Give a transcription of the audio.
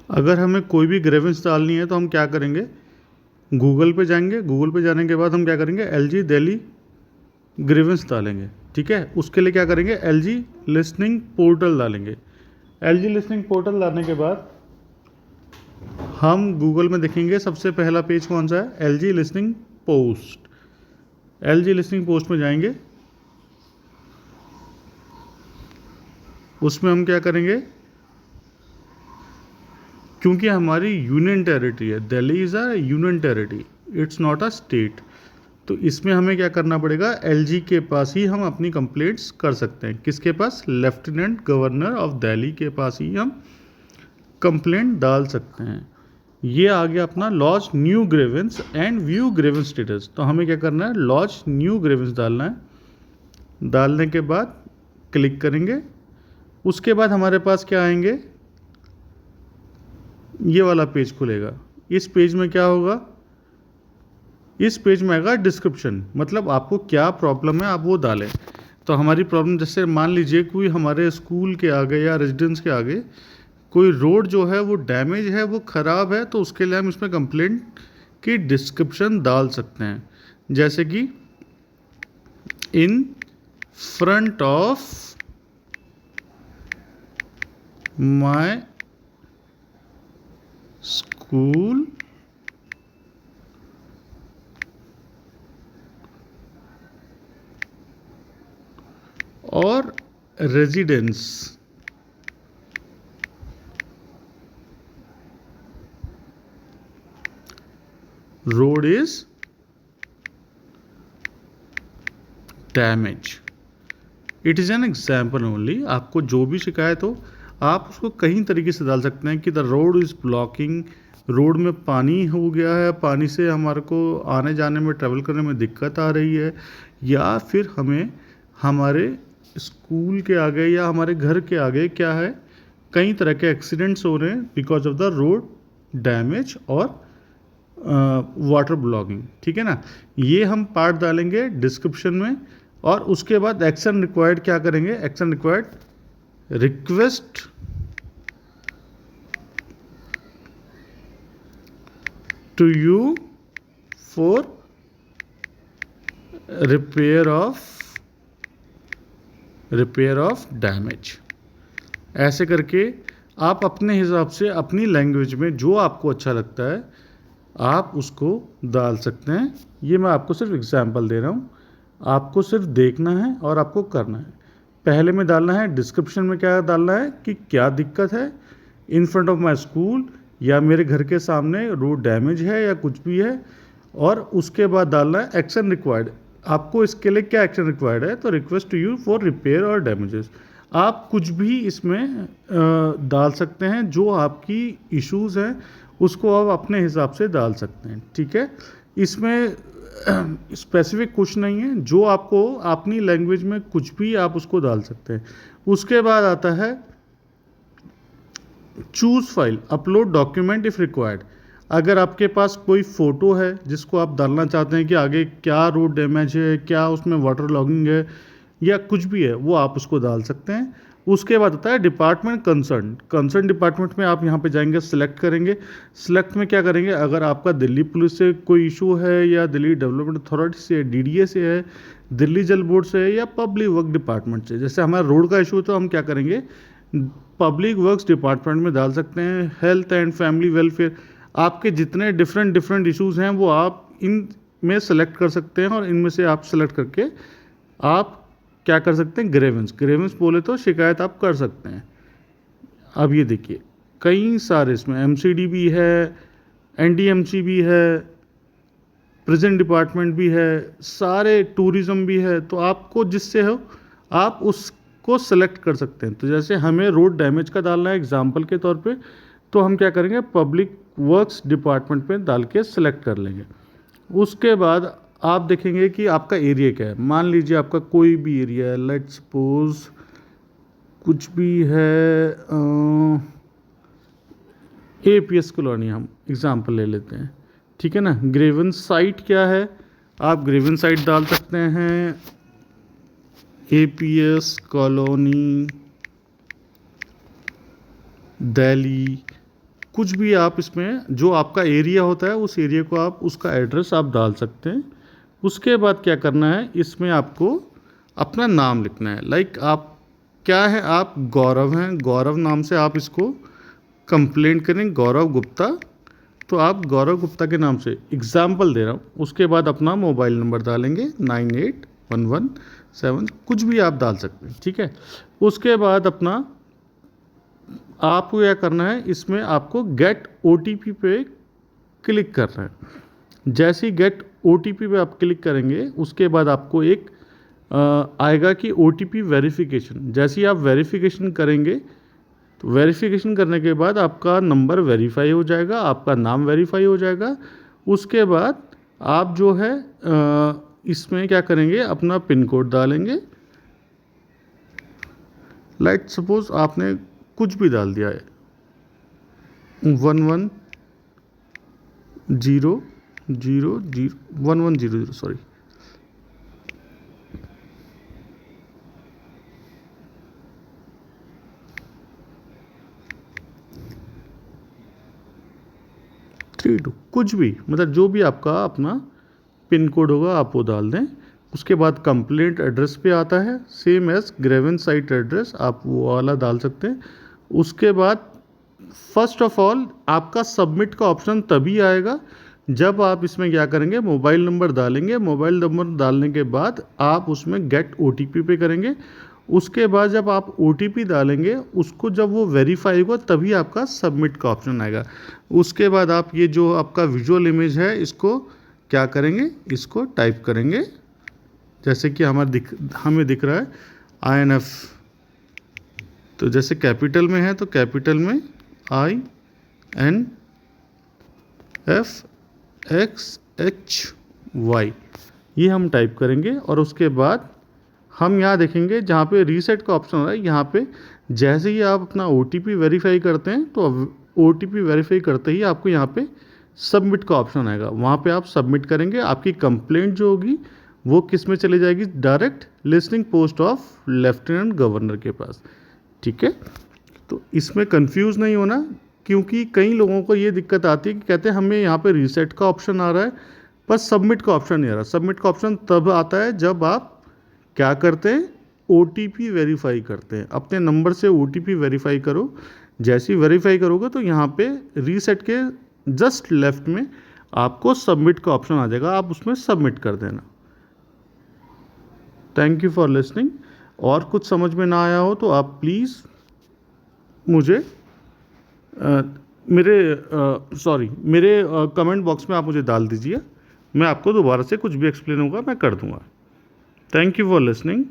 अगर हमें कोई भी ग्रेवेंस डालनी है तो हम क्या करेंगे, गूगल पे जाएंगे, गूगल पे जाने के बाद हम क्या करेंगे, एलजी दिल्ली ग्रीवेंस डालेंगे। ठीक है, उसके लिए क्या करेंगे, एलजी लिसनिंग पोर्टल डालेंगे। एलजी लिसनिंग पोर्टल डालने के बाद हम गूगल में देखेंगे सबसे पहला पेज कौन सा है, LG listening post. LG listening post में जाएंगे, उसमें हम क्या करेंगे, क्योंकि हमारी यूनियन टेरिटरी है, Delhi is a union territory, it's not a state, तो इसमें हमें क्या करना पड़ेगा, एलजी के पास ही हम अपनी कंप्लेंट्स कर सकते हैं। किसके पास, लेफ्टिनेंट गवर्नर ऑफ दिल्ली के पास ही हम कंप्लेंट डाल सकते हैं। ये आ गया अपना lodge new grievance and view grievance status. तो हमें क्या करना है, लॉज न्यू ग्रेवेंस डालना है। डालने के बाद क्लिक करेंगे, उसके बाद हमारे पास क्या आएंगे, ये वाला पेज खुलेगा। इस पेज में क्या होगा, इस पेज में आएगा डिस्क्रिप्शन, मतलब आपको क्या प्रॉब्लम है आप वो डालें। तो हमारी प्रॉब्लम, जैसे मान लीजिए कोई हमारे स्कूल के आगे या रेजिडेंस के आगे कोई रोड जो है वो डैमेज है, वो ख़राब है, तो उसके लिए हम इसमें कंप्लेंट की डिस्क्रिप्शन डाल सकते हैं। जैसे कि in front of my school और residence road is damage. It is an example only. आपको जो भी शिकायत हो आप उसको कई तरीके से डाल सकते हैं कि the road is blocking, road में पानी हो गया है, पानी से हमारे को आने जाने में ट्रैवल करने में दिक्कत आ रही है, या फिर हमें हमारे स्कूल के आगे या हमारे घर के आगे क्या है, कई तरह के एक्सीडेंट्स हो रहे हैं because of the road damage और वाटर ब्लॉगिंग। ठीक है ना, ये हम पार्ट डालेंगे डिस्क्रिप्शन में। और उसके बाद एक्शन रिक्वायर्ड क्या करेंगे, action required request to you for repair of damage. ऐसे करके आप अपने हिसाब से अपनी लैंग्वेज में जो आपको अच्छा लगता है आप उसको डाल सकते हैं। ये मैं आपको सिर्फ एग्जांपल दे रहा हूँ, आपको सिर्फ देखना है और आपको करना है। पहले में डालना है डिस्क्रिप्शन में, क्या डालना है कि क्या दिक्कत है, इन फ्रंट ऑफ माई स्कूल या मेरे घर के सामने रोड डैमेज है या कुछ भी है। और उसके बाद डालना है एक्शन रिक्वायर्ड, आपको इसके लिए क्या एक्शन रिक्वायर्ड है, तो request to you for repair और डैमेजेस। आप कुछ भी इसमें डाल सकते हैं, जो आपकी इश्यूज़ हैं उसको आप अपने हिसाब से डाल सकते हैं। ठीक है, इसमें स्पेसिफिक कुछ नहीं है, जो आपको अपनी लैंग्वेज में कुछ भी आप उसको डाल सकते हैं। उसके बाद आता है choose file, upload document if required. अगर आपके पास कोई फ़ोटो है जिसको आप डालना चाहते हैं कि आगे क्या रोड डैमेज है, क्या उसमें वाटर लॉगिंग है या कुछ भी है, वो आप उसको डाल सकते हैं। उसके बाद आता है डिपार्टमेंट कंसर्न डिपार्टमेंट में आप यहाँ पे जाएंगे, सिलेक्ट करेंगे। सिलेक्ट में क्या करेंगे, अगर आपका दिल्ली पुलिस से कोई इशू है या दिल्ली डेवलपमेंट अथॉरिटी से, डीडीए से है, दिल्ली जल बोर्ड से है या पब्लिक वर्क डिपार्टमेंट से। जैसे हमारा रोड का इशू है तो हम क्या करेंगे, पब्लिक वर्क्स डिपार्टमेंट में डाल सकते हैं। हेल्थ एंड फैमिली वेलफेयर, आपके जितने डिफरेंट इश्यूज़ हैं वो आप इन में सेलेक्ट कर सकते हैं और इनमें से आप सेलेक्ट करके आप क्या कर सकते हैं, ग्रेवेंस बोले तो शिकायत आप कर सकते हैं। अब ये देखिए कई सारे इसमें एमसीडी भी है, एनडीएमसी भी है, प्रेजेंट डिपार्टमेंट भी है, सारे टूरिज्म भी है। तो आपको जिससे हो आप उसको सेलेक्ट कर सकते हैं। तो जैसे हमें रोड डैमेज का डालना है एग्जाम्पल के तौर पे, तो हम क्या करेंगे, पब्लिक वर्क्स डिपार्टमेंट में डाल के सिलेक्ट कर लेंगे। उसके बाद आप देखेंगे कि आपका एरिया क्या है। मान लीजिए आपका कोई भी एरिया है, लेट्स सपोज कुछ भी है, एपीएस कॉलोनी हम एग्जांपल ले लेते हैं। ठीक है ना, ग्रेवेंस साइट क्या है, आप ग्रेवेंस साइट डाल सकते हैं एपीएस कॉलोनी दिल्ली, कुछ भी आप इसमें जो आपका एरिया होता है उस एरिया को आप उसका एड्रेस आप डाल सकते हैं। उसके बाद क्या करना है, इसमें आपको अपना नाम लिखना है। लाइक आप क्या है, आप गौरव हैं, गौरव नाम से आप इसको कंप्लेंट करें, गौरव गुप्ता, तो आप गौरव गुप्ता के नाम से एग्जाम्पल दे रहा हूँ। उसके बाद अपना मोबाइल नंबर डालेंगे 9811 कुछ भी आप डाल सकते हैं, ठीक है। उसके बाद अपना आपको क्या करना है, इसमें आपको गेट OTP पे क्लिक करना है। जैसे ही गेट OTP पे आप क्लिक करेंगे उसके बाद आपको एक आएगा कि OTP वेरिफिकेशन। जैसे ही आप वेरिफिकेशन करेंगे तो वेरिफिकेशन करने के बाद आपका नंबर वेरीफाई हो जाएगा, आपका नाम वेरीफाई हो जाएगा। उसके बाद आप जो है इसमें क्या करेंगे, अपना पिन कोड डालेंगे। लाइक सपोज आपने कुछ भी डाल दिया है 1100 सॉरी, कुछ भी, मतलब जो भी आपका अपना पिन कोड होगा आप वो डाल दें। उसके बाद कंप्लेंट एड्रेस पे आता है, same as grievance site address, आप वो वाला डाल सकते हैं। उसके बाद फर्स्ट ऑफ ऑल आपका सबमिट का ऑप्शन तभी आएगा जब आप इसमें क्या करेंगे, मोबाइल नंबर डालेंगे। मोबाइल नंबर डालने के बाद आप उसमें गेट OTP पे करेंगे। उसके बाद जब आप OTP डालेंगे उसको जब वो वेरीफाई होगा तभी आपका सबमिट का ऑप्शन आएगा। उसके बाद आप ये जो आपका विजुअल इमेज है इसको क्या करेंगे, इसको टाइप करेंगे। जैसे कि हमें दिख रहा है INF, तो जैसे कैपिटल में है तो कैपिटल में INFXHY ये हम टाइप करेंगे। और उसके बाद हम यहाँ देखेंगे जहाँ पे रीसेट का ऑप्शन हो रहा है, यहाँ पे जैसे ही आप अपना OTP वेरीफाई करते हैं तो OTP वेरीफाई करते ही आपको यहाँ पे सबमिट का ऑप्शन आएगा, वहाँ पे आप सबमिट करेंगे। आपकी कंप्लेंट जो होगी वो किस में चली जाएगी, direct listing post of lieutenant governor के पास, ठीक है। तो इसमें कंफ्यूज नहीं होना, क्योंकि कई लोगों को ये दिक्कत आती है कि कहते हैं हमें यहाँ पे रीसेट का ऑप्शन आ रहा है पर सबमिट का ऑप्शन नहीं आ रहा। सबमिट का ऑप्शन तब आता है जब आप क्या करते हैं, OTP वेरीफाई करते हैं। अपने नंबर से OTP वेरीफाई करो। जैसे ही वेरीफाई करोगे तो यहाँ पे रीसेट के जस्ट लेफ्ट में आपको सबमिट का ऑप्शन आ जाएगा, आप उसमें सबमिट कर देना। Thank you for listening. और कुछ समझ में ना आया हो तो आप प्लीज़ मुझे मेरे कमेंट बॉक्स में आप मुझे डाल दीजिए, मैं आपको दोबारा से कुछ भी एक्सप्लेन होगा मैं कर दूंगा। Thank you for listening.